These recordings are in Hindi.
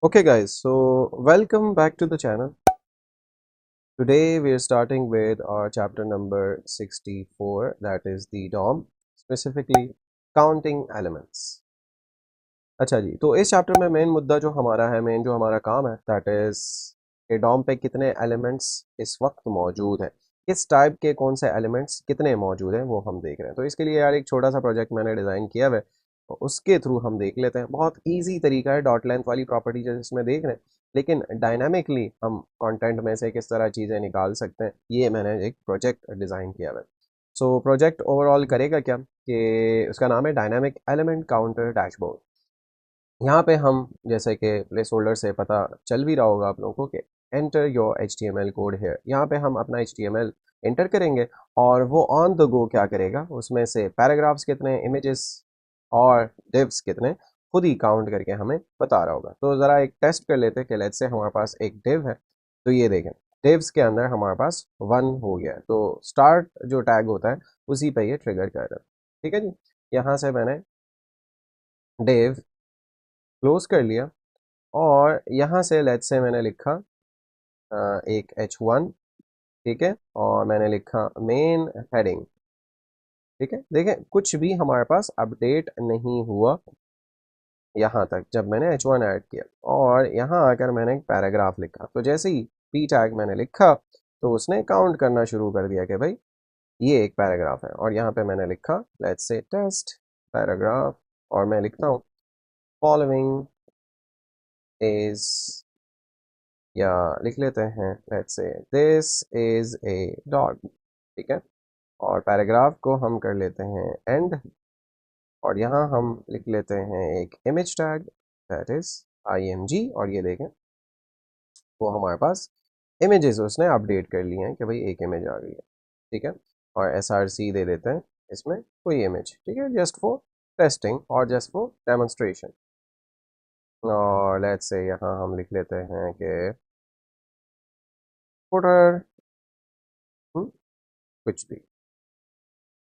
Okay guys, so welcome back to the channel. Today we are starting with our chapter number 64, that is the DOM, specifically counting elements. अच्छा जी, तो इस चैप्टर में मेन मुद्दा जो हमारा है, मेन जो हमारा काम है, दैट इज कि डॉम पे कितने एलिमेंट्स इस वक्त मौजूद हैं, किस टाइप के कौन से एलिमेंट्स कितने मौजूद हैं वो हम देख रहे हैं। तो इसके लिए यार एक छोटा सा प्रोजेक्ट मैंने डिज़ाइन किया हुआ है, तो उसके थ्रू हम देख लेते हैं। बहुत ईजी तरीका है, डॉट लेंथ वाली प्रॉपर्टी जैसे इसमें देख रहे हैं, लेकिन डायनामिकली हम कंटेंट में से किस तरह चीज़ें निकाल सकते हैं, ये मैंने एक प्रोजेक्ट डिज़ाइन किया हुआ है। सो प्रोजेक्ट ओवरऑल करेगा क्या कि उसका नाम है डायनामिक एलिमेंट काउंटर डैशबोर्ड। यहाँ पे हम जैसे कि प्लेस होल्डर से पता चल भी रहा होगा आप लोगों को कि enter your HTML code here, यहाँ पे हम अपना HTML एंटर करेंगे और वो ऑन द गो क्या करेगा, उसमें से पैराग्राफ्स कितने, इमेजेस और डिव्स कितने, खुद ही काउंट करके हमें बता रहा होगा। तो ज़रा एक टेस्ट कर लेते हैं कि लेट्स से हमारे पास एक डिव है, तो ये देखें डिव्स के अंदर हमारे पास 1 हो गया है। तो स्टार्ट जो टैग होता है उसी पे ये ट्रिगर कर रहा है। ठीक है जी, यहाँ से मैंने डिव क्लोज कर लिया और यहाँ से लेट्स से मैंने लिखा एक H1, ठीक है, और मैंने लिखा मेन हेडिंग। ठीक है, देखें कुछ भी हमारे पास अपडेट नहीं हुआ यहाँ तक जब मैंने H1 ऐड किया, और यहाँ आकर मैंने एक पैराग्राफ लिखा। तो जैसे ही पी टैग मैंने लिखा तो उसने काउंट करना शुरू कर दिया कि भाई ये एक पैराग्राफ है, और यहाँ पे मैंने लिखा लेट्स से टेस्ट पैराग्राफ, और मैं लिखता हूँ फॉलोइंग इज, या लिख लेते हैं let's say this is a dog. ठीक है, और पैराग्राफ को हम कर लेते हैं एंड, और यहाँ हम लिख लेते हैं एक image tag that is IMG, और ये देखें वो हमारे पास इमेजेस उसने अपडेट कर लिए हैं कि भाई एक इमेज आ गई है। ठीक है, और SRC दे देते हैं इसमें कोई इमेज। ठीक है, जस्ट फॉर टेस्टिंग और जस्ट फॉर डेमोन्स्ट्रेशन। और लेट्स से यहाँ हम लिख लेते हैं कि फुटर कुछ भी,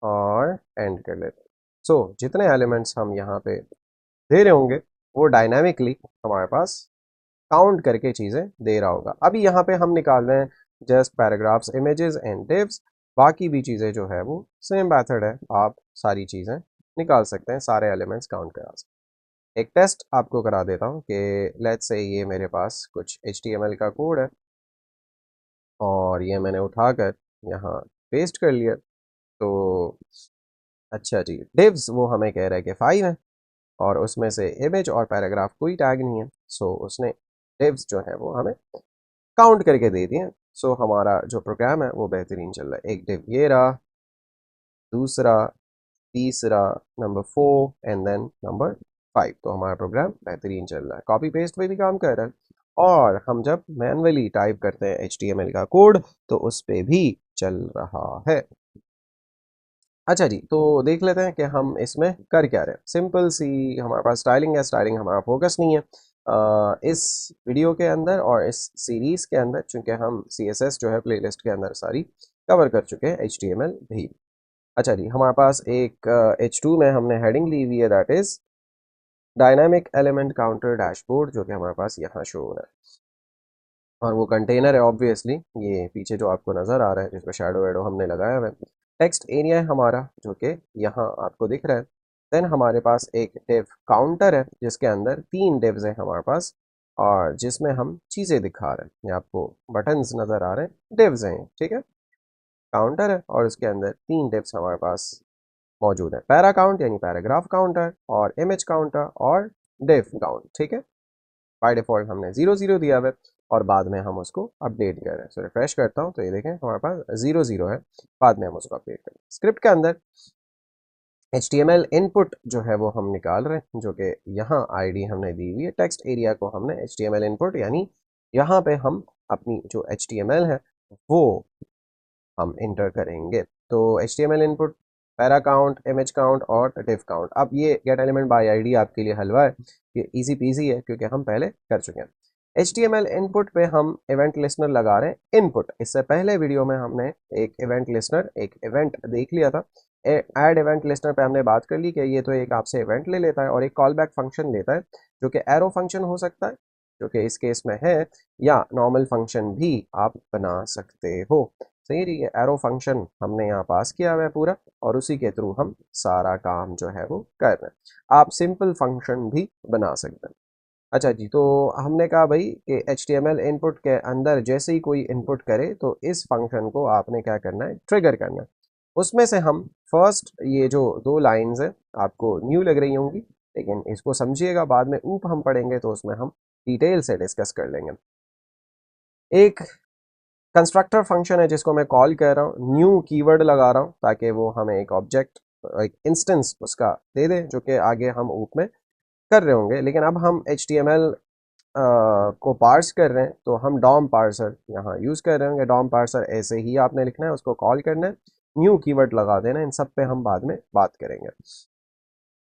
और एंड कर लेते हैं। सो जितने एलिमेंट्स हम यहाँ पे दे रहे होंगे वो डायनामिकली हमारे पास काउंट करके चीज़ें दे रहा होगा। अभी यहाँ पे हम निकाल रहे हैं जस्ट पैराग्राफ्स, इमेजेस एंड डिव्स, बाकी भी चीज़ें जो है वो सेम मेथड है, आप सारी चीज़ें निकाल सकते हैं, सारे एलिमेंट्स काउंट करा सकते हैं। एक टेस्ट आपको करा देता हूँ कि लेट्स से ये मेरे पास कुछ HTML का कोड है और ये मैंने उठाकर यहाँ पेस्ट कर लिया। तो अच्छा जी, डिव्स वो हमें कह रहा है कि 5 है, और उसमें से इमेज और पैराग्राफ कोई टैग नहीं है, सो उसने डिव्स जो है वो हमें काउंट करके दे दिए। सो हमारा जो प्रोग्राम है वो बेहतरीन चल रहा है। एक डिव ये रहा, दूसरा, तीसरा, नंबर 4 एंड देन नंबर 5। तो हमारा प्रोग्राम बेहतरीन चल रहा है, कॉपी पेस्ट पे भी काम कर रहा है, और हम जब मैनुअली टाइप करते हैं HTML का कोड तो उस पे भी चल रहा है। अच्छा जी, तो देख लेते हैं कि हम इसमें कर क्या रहे हैं। सिंपल सी हमारे पास स्टाइलिंग है, स्टाइलिंग हमारा फोकस नहीं है इस वीडियो के अंदर और इस सीरीज़ के अंदर, चूँकि हम CSS जो है प्लेलिस्ट के अंदर सारी कवर कर चुके हैं, HTML भी। अच्छा जी, हमारे पास एक H2 में हमने हेडिंग ली हुई है that is dynamic element counter dashboard, जो कि हमारे पास यहाँ शो हो रहा है, और वो कंटेनर है ऑब्वियसली ये पीछे जो आपको नज़र आ रहा है, जिसको शैडो वैडो हमने लगाया हुआ है। टेक्स्ट एरिया है हमारा जो कि यहाँ आपको दिख रहा है। देन हमारे पास एक डिव काउंटर है जिसके अंदर 3 डिव्स हैं हमारे पास, और जिसमें हम चीज़ें दिखा रहे हैं। ये आपको बटन्स नज़र आ रहे हैं, डिव्स हैं ये, ठीक है। काउंटर है और उसके अंदर 3 डिव्स हमारे पास मौजूद है, पैरा काउंट यानी पैराग्राफ काउंटर, और इमेज काउंटर, और डिव काउंट। ठीक है, बाय डिफ़ॉल्ट हमने 0 0 दिया हुआ है, और बाद में हम उसको अपडेट कर रहे हैं। सो रिफ्रेश करता हूँ तो ये देखें हमारे पास 0 0 है, बाद में हम उसको अपडेट करें। स्क्रिप्ट के अंदर HTML इनपुट जो है वो हम निकाल रहे हैं, जो कि यहाँ ID हमने दी हुई है। टेक्स्ट एरिया को हमने HTML इनपुट, यानी यहाँ पे हम अपनी जो HTML है वो हम इंटर करेंगे। तो HTML input, para count, image count और डिव काउंट। अब ये गेट एलिमेंट बाय आईडी आपके लिए हलवा है, ये इजी पीजी है क्योंकि हम पहले कर चुके हैं। HTML इनपुट पे हम इवेंट लिस्नर लगा रहे हैं इनपुट। इससे पहले वीडियो में हमने एक इवेंट लिस्नर, एक इवेंट देख लिया था। ऐड इवेंट लिस्नर पे हमने बात कर ली कि ये तो एक आपसे इवेंट ले लेता है और एक कॉल बैक फंक्शन लेता है, जो कि एरो फंक्शन हो सकता है जो कि इस केस में है, या नॉर्मल फंक्शन भी आप बना सकते हो। सही है, ये एरो फंक्शन हमने यहाँ पास किया हुआ है पूरा, और उसी के थ्रू हम सारा काम जो है वो कर रहे हैं। आप सिंपल फंक्शन भी बना सकते हैं। अच्छा जी, तो हमने कहा भाई कि HTML इनपुट के अंदर जैसे ही कोई इनपुट करे तो इस फंक्शन को आपने क्या करना है, ट्रिगर करना है। उसमें से हम फर्स्ट ये जो दो लाइंस है आपको न्यू लग रही होंगी, लेकिन इसको समझिएगा, बाद में ऊप हम पढ़ेंगे तो उसमें हम डिटेल से डिस्कस कर लेंगे। एक कंस्ट्रक्टर फंक्शन है जिसको मैं कॉल कर रहा हूँ, न्यू कीवर्ड लगा रहा हूँ ताकि वो हमें एक ऑब्जेक्ट, एक इंस्टेंस उसका दे दे, जो कि आगे हम ऊप में कर रहे होंगे। लेकिन अब हम HTML को पार्स कर रहे हैं तो हम डॉम पार्सर यहाँ यूज़ कर रहे होंगे। डॉम पार्सर ऐसे ही आपने लिखना है, उसको कॉल करना है, न्यू कीवर्ड लगा देना। इन सब पे हम बाद में बात करेंगे।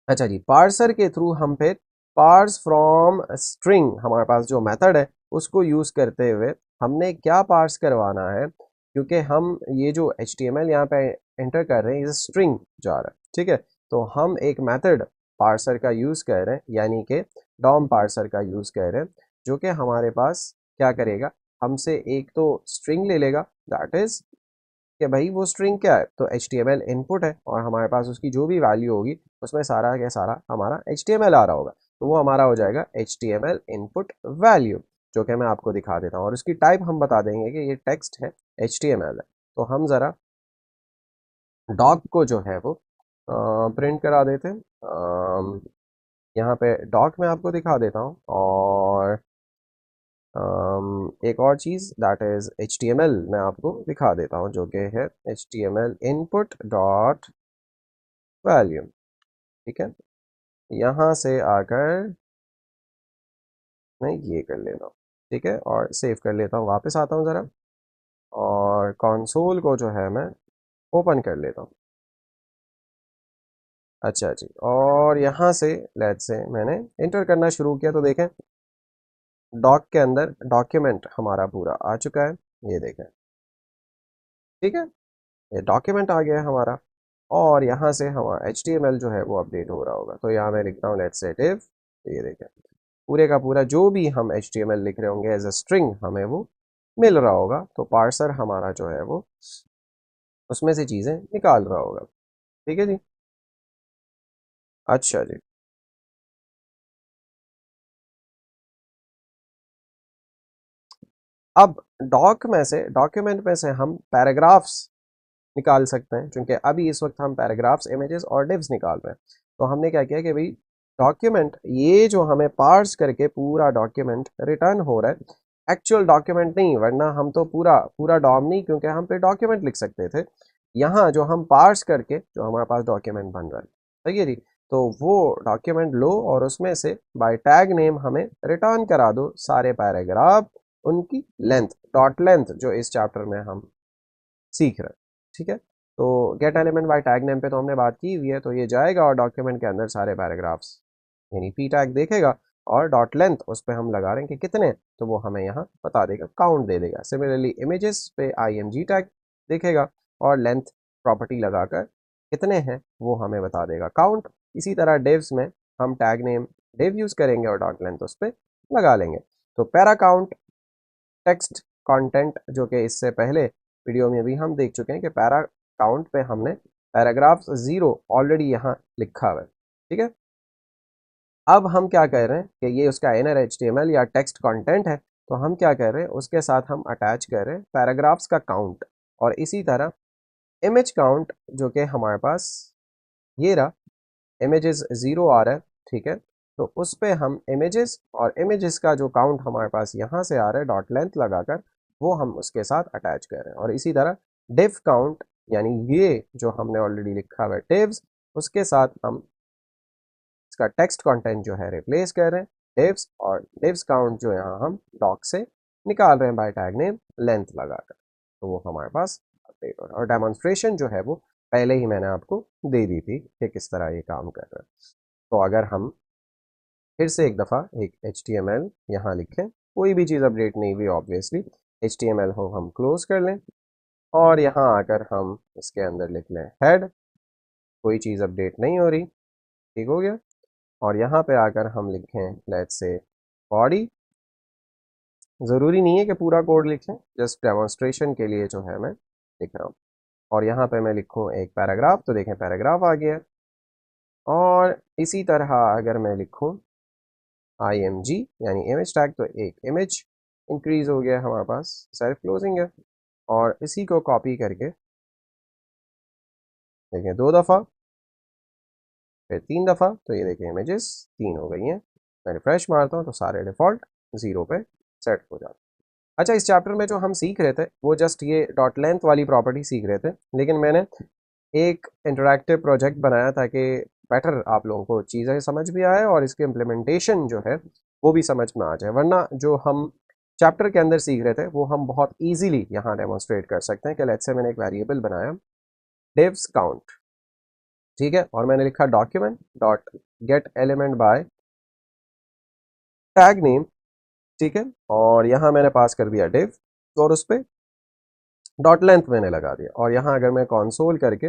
अच्छा जी, पार्सर के थ्रू हम फिर पार्स फ्रॉम स्ट्रिंग, हमारे पास जो मेथड है उसको यूज़ करते हुए हमने क्या पार्स करवाना है, क्योंकि हम ये जो HTML यहाँ पे एंटर कर रहे हैं ये स्ट्रिंग जा रहा है, ठीक है। तो हम एक मेथड पार्सर का यूज़ कर रहे हैं, यानी कि डॉम पार्सर का यूज़ कर रहे हैं, जो कि हमारे पास क्या करेगा, हमसे एक तो स्ट्रिंग ले लेगा, दैट इज़ कि भाई वो स्ट्रिंग क्या है, तो HTML इनपुट है, और हमारे पास उसकी जो भी वैल्यू होगी उसमें सारा का सारा हमारा HTML आ रहा होगा, तो वो हमारा हो जाएगा HTML इनपुट वैल्यू, जो कि मैं आपको दिखा देता हूँ। और उसकी टाइप हम बता देंगे कि ये टेक्स्ट है, HTML है। तो हम ज़रा डॉक को जो है वो प्रिंट करा देते हैं। यहाँ पे डॉक मैं आपको दिखा देता हूँ, और एक और चीज़ दैट इज़ HTML मैं आपको दिखा देता हूँ, जो कि है HTML इनपुट डॉट वैल्यू, ठीक है। यहाँ से आकर मैं ये कर लेता हूँ, ठीक है, और सेव कर लेता हूँ। वापस आता हूँ ज़रा, और कंसोल को जो है मैं ओपन कर लेता हूँ। अच्छा जी, और यहाँ से लेट्स से मैंने इंटर करना शुरू किया, तो देखें डॉक के अंदर डॉक्यूमेंट हमारा पूरा आ चुका है, ये देखें, ठीक है। ये डॉक्यूमेंट आ गया है हमारा, और यहाँ से हमारा HTML जो है वो अपडेट हो रहा होगा। तो यहाँ मैं लिखता हूँ लेट्स से div, ये देखें पूरे का पूरा जो भी हम HTML लिख रहे होंगे एज अ स्ट्रिंग हमें वो मिल रहा होगा। तो पार्सर हमारा जो है वो उसमें से चीज़ें निकाल रहा होगा, ठीक है जी। अच्छा जी, अब डॉक में से, डॉक्यूमेंट में से हम पैराग्राफ्स निकाल सकते हैं, क्योंकि अभी इस वक्त हम पैराग्राफ्स, इमेजेस और डिव्स निकाल रहे हैं। तो हमने क्या किया कि भाई डॉक्यूमेंट, ये जो हमें पार्स करके पूरा डॉक्यूमेंट रिटर्न हो रहा है, एक्चुअल डॉक्यूमेंट नहीं, वरना हम तो पूरा पूरा डॉम नहीं, क्योंकि हम पे डॉक्यूमेंट लिख सकते थे। यहाँ जो हम पार्स करके जो हमारे पास डॉक्यूमेंट बन रहा है, सही है जी। तो वो डॉक्यूमेंट लो और उसमें से बाय टैग नेम हमें रिटर्न करा दो सारे पैराग्राफ, उनकी लेंथ, डॉट लेंथ, जो इस चैप्टर में हम सीख रहे हैं, ठीक है। तो gate element by tag name पे तो हमने बात की हुई है, तो ये जाएगा और डॉक्यूमेंट के अंदर सारे पैराग्राफ्स यानी पी टैग देखेगा, और डॉट लेंथ उस पर हम लगा रहे हैं कि कितने, तो वो हमें यहाँ बता देगा, काउंट दे देगा। सिमिलरली इमेजेस पे IMG टैग देखेगा, और लेंथ प्रॉपर्टी लगाकर कितने हैं वो हमें बता देगा, काउंट। इसी तरह डिव्स में हम टैग नेम डिव यूज़ करेंगे और डॉट लेंथ उस पर लगा लेंगे। तो पैरा काउंट, टेक्स्ट कंटेंट, जो कि इससे पहले वीडियो में भी हम देख चुके हैं कि पैरा काउंट पे हमने पैराग्राफ्स 0 ऑलरेडी यहाँ लिखा हुआ है, ठीक है। अब हम क्या कर रहे हैं कि ये उसका इनर HTML या टेक्स्ट कंटेंट है, तो हम क्या कर रहे हैं उसके साथ हम अटैच कर रहे हैं पैराग्राफ्स का काउंट। और इसी तरह इमेज काउंट, जो कि हमारे पास ये रहा, इमेजेस 0 आ रहा है, ठीक है। तो उस पे हम इमेजेस, और इमेजेस का जो काउंट हमारे पास यहाँ से आ रहा है डॉट लेंथ लगाकर, वो हम उसके साथ अटैच कर रहे हैं। और इसी तरह डिव काउंट, यानी ये जो हमने ऑलरेडी लिखा हुआ है डिव्स, उसके साथ हम इसका टेक्स्ट कंटेंट जो है रिप्लेस कर रहे हैं डिव्स, और डिव्स काउंट जो यहाँ हम डॉक से निकाल रहे हैं बाय टैग नेम लेंथ लगाकर, तो वो हमारे पास अपडेट हो रहा है। और डेमोन्स्ट्रेशन जो है वो पहले ही मैंने आपको दे दी थी कि किस तरह ये काम कर रहा है। तो अगर हम फिर से एक दफ़ा एक HTML यहाँ लिखें, कोई भी चीज़ अपडेट नहीं हुई ऑब्वियसली, HTML हो हम क्लोज कर लें, और यहाँ आकर हम इसके अंदर लिख लें हेड, कोई चीज़ अपडेट नहीं हो रही, ठीक हो गया। और यहाँ पे आकर हम लिखें लेट्स से बॉडी, ज़रूरी नहीं है कि पूरा कोड लिखें, जस्ट डेमोन्स्ट्रेशन के लिए जो है मैं लिख रहा हूँ। और यहाँ पे मैं लिखूँ एक पैराग्राफ, तो देखें पैराग्राफ आ गया। और इसी तरह अगर मैं लिखूँ IMG यानी इमेज टैग, तो एक इमेज इंक्रीज हो गया हमारे पास, सेल्फ क्लोजिंग है। और इसी को कॉपी करके देखें 2 दफ़ा, फिर 3 दफ़ा, तो ये देखें इमेजेस 3 हो गई हैं। मैं रिफ्रेश मारता हूँ तो सारे डिफ़ॉल्ट 0 पे सेट हो जाते हैं। अच्छा, इस चैप्टर में जो हम सीख रहे थे वो जस्ट ये डॉट लेंथ वाली प्रॉपर्टी सीख रहे थे, लेकिन मैंने एक इंटरैक्टिव प्रोजेक्ट बनाया ताकि बेटर आप लोगों को चीज़ें समझ भी आए और इसके इम्प्लीमेंटेशन जो है वो भी समझ में आ जाए। वरना जो हम चैप्टर के अंदर सीख रहे थे वो हम बहुत ईजीली यहाँ डेमोन्स्ट्रेट कर सकते हैं कि लेट्स से मैंने एक वेरिएबल बनाया डिव्स काउंट, ठीक है, और मैंने लिखा document dot gate element by tag name, ठीक है, और यहाँ मैंने पास कर दिया डिव और उस पर डॉट लेंथ मैंने लगा दिया। और यहाँ अगर मैं कंसोल करके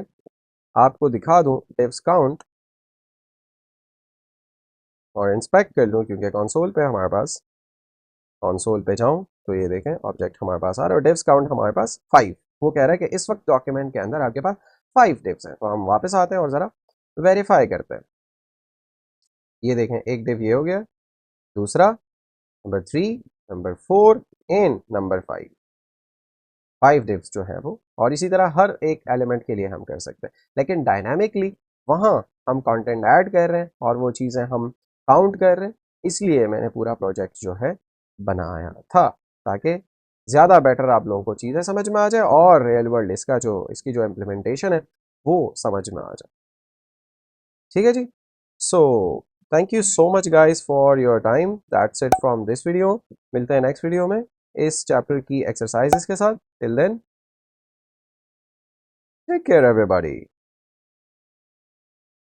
आपको दिखा दूं डिव्स काउंट और इंस्पेक्ट कर लूँ, क्योंकि कंसोल पे हमारे पास, कंसोल पे जाऊँ तो ये देखें ऑब्जेक्ट हमारे पास आ रहा है और डिव्स काउंट हमारे पास 5। वो कह रहा है कि इस वक्त डॉक्यूमेंट के अंदर आपके पास 5 डिव्स हैं। तो हम वापस आते हैं और ज़रा वेरीफाई करते हैं। ये देखें एक डिव ये हो गया, दूसरा नंबर 3, नंबर 4 एंड नंबर 5 डिव्स जो है वो। और इसी तरह हर एक एलिमेंट के लिए हम कर सकते हैं, लेकिन डायनामिकली वहाँ हम कंटेंट ऐड कर रहे हैं और वो चीज़ें हम काउंट कर रहे हैं। इसलिए मैंने पूरा प्रोजेक्ट जो है बनाया था, ताकि ज़्यादा बेटर आप लोगों को चीज़ें समझ में आ जाए और रियल वर्ल्ड इसकी जो इम्प्लीमेंटेशन है वो समझ में आ जाए। ठीक है जी। So thank you so much guys for your time. That's it from this video. मिलते हैं नेक्स्ट वीडियो में इस चैप्टर की एक्सरसाइजेस के साथ। Till then, take care everybody.